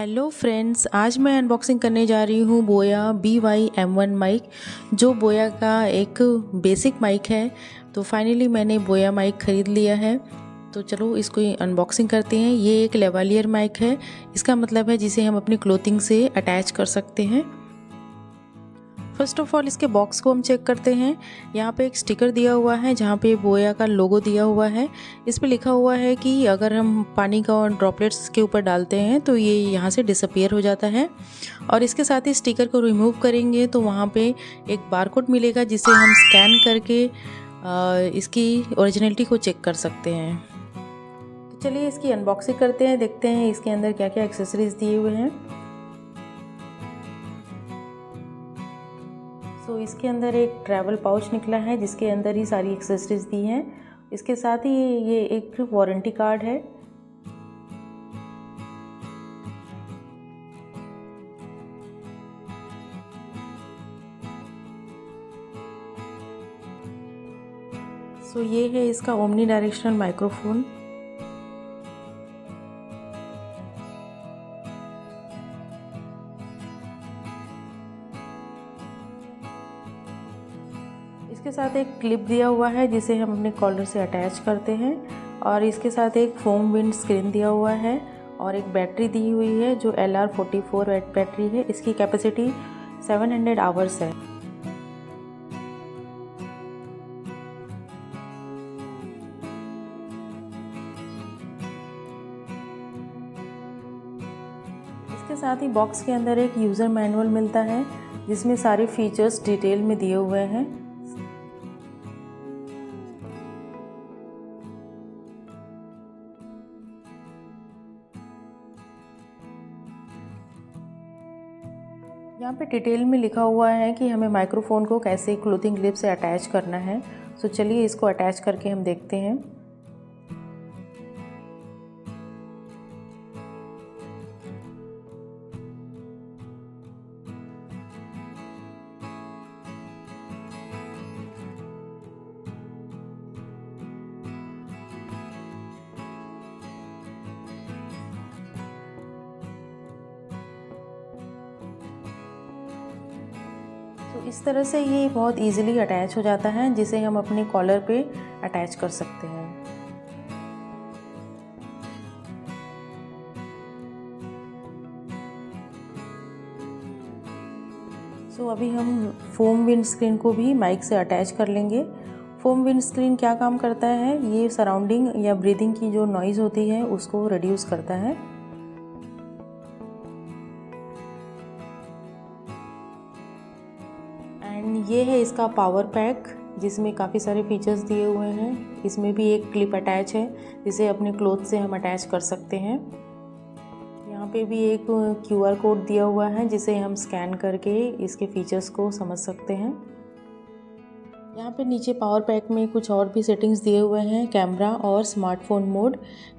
Hello friends, आज मैं unboxing करने जा रही हूँ बोया BY-M1 माइक, जो बोया का एक बेसिक माइक है। तो फाइनली मैंने बोया माइक ख़रीद लिया है। तो चलो इसको अनबॉक्सिंग करते हैं। ये एक लेवालियर माइक है। इसका मतलब है जिसे हम अपनी क्लोथिंग से अटैच कर सकते हैं। फर्स्ट ऑफ ऑल इसके बॉक्स को हम चेक करते हैं। यहाँ पे एक स्टिकर दिया हुआ है जहाँ पे बोया का लोगो दिया हुआ है। इस पे लिखा हुआ है कि अगर हम पानी का ड्रॉपलेट्स के ऊपर डालते हैं तो ये यहाँ से डिसअपीयर हो जाता है। और इसके साथ ही स्टिकर को रिमूव करेंगे तो वहाँ पे एक बारकोड मिलेगा जिसे हम स्कैन करके इसकी ओरिजिनलिटी को चेक कर सकते हैं। तो चलिए इसकी अनबॉक्सिंग करते हैं, देखते हैं इसके अंदर क्या क्या एक्सेसरीज दिए हुए हैं। तो इसके अंदर एक ट्रैवल पाउच निकला है जिसके अंदर ही सारी एक्सेसरीज दी हैं। इसके साथ ही ये एक वारंटी कार्ड है। सो ये है इसका ओमनी डायरेक्शनल माइक्रोफोन। इसके साथ एक क्लिप दिया हुआ है जिसे हम अपने कॉलर से अटैच करते हैं। और इसके साथ एक फोम विंड स्क्रीन दिया हुआ है और एक बैटरी दी हुई है जो LR44 बैटरी है। इसकी कैपेसिटी 700 आवर्स है। इसके साथ ही बॉक्स के अंदर एक यूज़र मैनुअल मिलता है जिसमें सारे फीचर्स डिटेल में दिए हुए हैं। यहाँ पे डिटेल में लिखा हुआ है कि हमें माइक्रोफोन को कैसे क्लोथिंग क्लिप से अटैच करना है। तो चलिए इसको अटैच करके हम देखते हैं। तो इस तरह से ये बहुत इजीली अटैच हो जाता है जिसे हम अपने कॉलर पे अटैच कर सकते हैं। सो अभी हम फोम विंड स्क्रीन को भी माइक से अटैच कर लेंगे। फोम विंड स्क्रीन क्या काम करता है, ये सराउंडिंग या ब्रीदिंग की जो नॉइज़ होती है उसको रिड्यूस करता है। एंड ये है इसका पावर पैक जिसमें काफ़ी सारे फीचर्स दिए हुए हैं। इसमें भी एक क्लिप अटैच है जिसे अपने क्लोथ से हम अटैच कर सकते हैं। यहाँ पे भी एक QR कोड दिया हुआ है जिसे हम स्कैन करके इसके फीचर्स को समझ सकते हैं। यहाँ पे नीचे पावर पैक में कुछ और भी सेटिंग्स दिए हुए हैं, कैमरा और स्मार्टफोन मोड।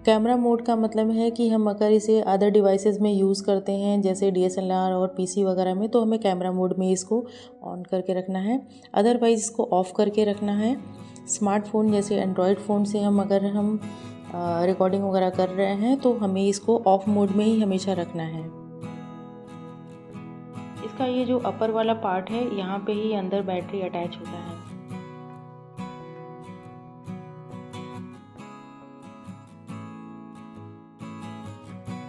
कैमरा मोड का मतलब है कि हम अगर इसे अदर डिवाइसेस में यूज़ करते हैं जैसे DSLR और PC वगैरह में, तो हमें कैमरा मोड में इसको ऑन करके रखना है, अदरवाइज़ इसको ऑफ़ करके रखना है। स्मार्टफोन जैसे एंड्रॉयड फ़ोन से अगर हम रिकॉर्डिंग वगैरह कर रहे हैं तो हमें इसको ऑफ मोड में ही हमेशा रखना है। इसका ये जो अपर वाला पार्ट है यहाँ पे ही अंदर बैटरी अटैच होता है।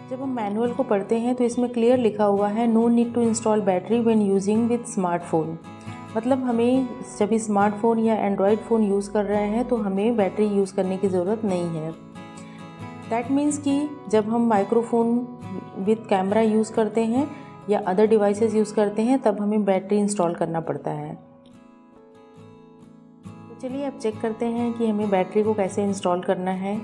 जब हम मैनुअल को पढ़ते हैं तो इसमें क्लियर लिखा हुआ है no need to install battery when using with smartphone. मतलब हमें जब भी स्मार्टफोन या एंड्रॉयड फ़ोन यूज़ कर रहे हैं तो हमें बैटरी यूज़ करने की ज़रूरत नहीं है। दैट मीन्स कि जब हम माइक्रोफोन विद कैमरा यूज़ करते हैं या अदर डिवाइसेस यूज़ करते हैं तब हमें बैटरी इंस्टॉल करना पड़ता है। तो चलिए अब चेक करते हैं कि हमें बैटरी को कैसे इंस्टॉल करना है।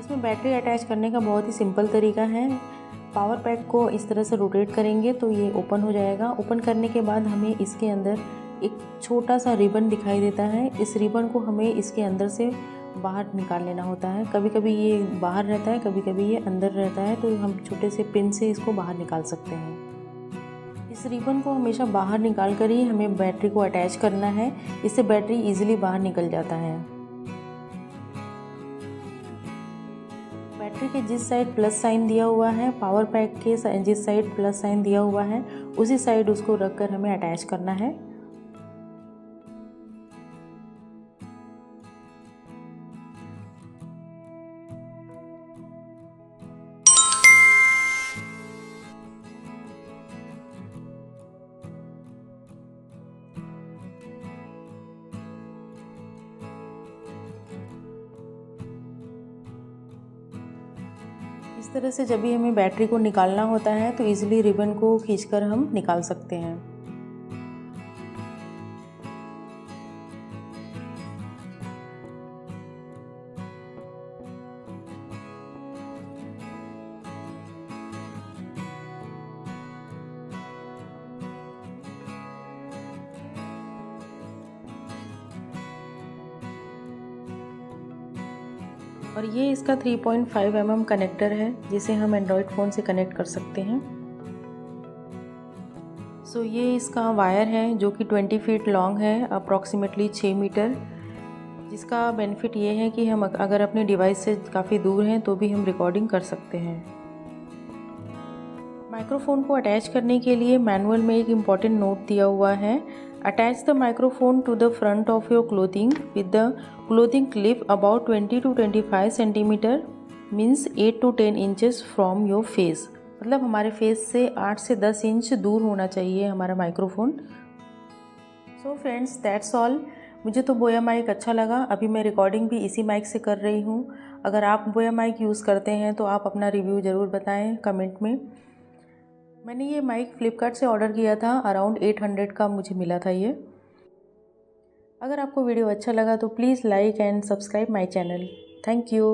इसमें बैटरी अटैच करने का बहुत ही सिंपल तरीका है। पावर पैक को इस तरह से रोटेट करेंगे तो ये ओपन हो जाएगा। ओपन करने के बाद हमें इसके अंदर एक छोटा सा रिबन दिखाई देता है। इस रिबन को हमें इसके अंदर से बाहर निकाल लेना होता है। कभी कभी ये बाहर रहता है, कभी कभी ये अंदर रहता है, तो हम छोटे से पिन से इसको बाहर निकाल सकते हैं। इस रिबन को हमेशा बाहर निकाल कर ही हमें बैटरी को अटैच करना है, इससे बैटरी इजीली बाहर निकल जाता है। बैटरी के जिस साइड प्लस साइन दिया हुआ है, पावर पैक के जिस साइड प्लस साइन दिया हुआ है, उसी साइड उसको रख कर हमें अटैच करना है। इस तरह से जब भी हमें बैटरी को निकालना होता है तो इजीली रिबन को खींचकर हम निकाल सकते हैं। और ये इसका 3.5 mm कनेक्टर है जिसे हम एंड्रॉयड फ़ोन से कनेक्ट कर सकते हैं। सो ये इसका वायर है जो कि 20 फीट लॉन्ग है, अप्रॉक्सीमेटली 6 मीटर, जिसका बेनिफिट ये है कि हम अगर अपने डिवाइस से काफ़ी दूर हैं तो भी हम रिकॉर्डिंग कर सकते हैं। माइक्रोफोन को अटैच करने के लिए मैनुअल में एक इम्पॉर्टेंट नोट दिया हुआ है। Attach the microphone to the front of your clothing with the clothing clip about 20 to 25 centimetre, means 8 to 10 inches from your face. मतलब हमारे फेस से 8 से 10 इंच दूर होना चाहिए हमारा microphone. So friends, that's all. मुझे तो बोया माइक अच्छा लगा। अभी मैं रिकॉर्डिंग भी इसी माइक से कर रही हूँ। अगर आप बोया माइक यूज़ करते हैं तो आप अपना रिव्यू ज़रूर बताएं कमेंट में। मैंने ये माइक फ्लिपकार्ट से ऑर्डर किया था, अराउंड 800 का मुझे मिला था ये। अगर आपको वीडियो अच्छा लगा तो please like and subscribe my channel. Thank you.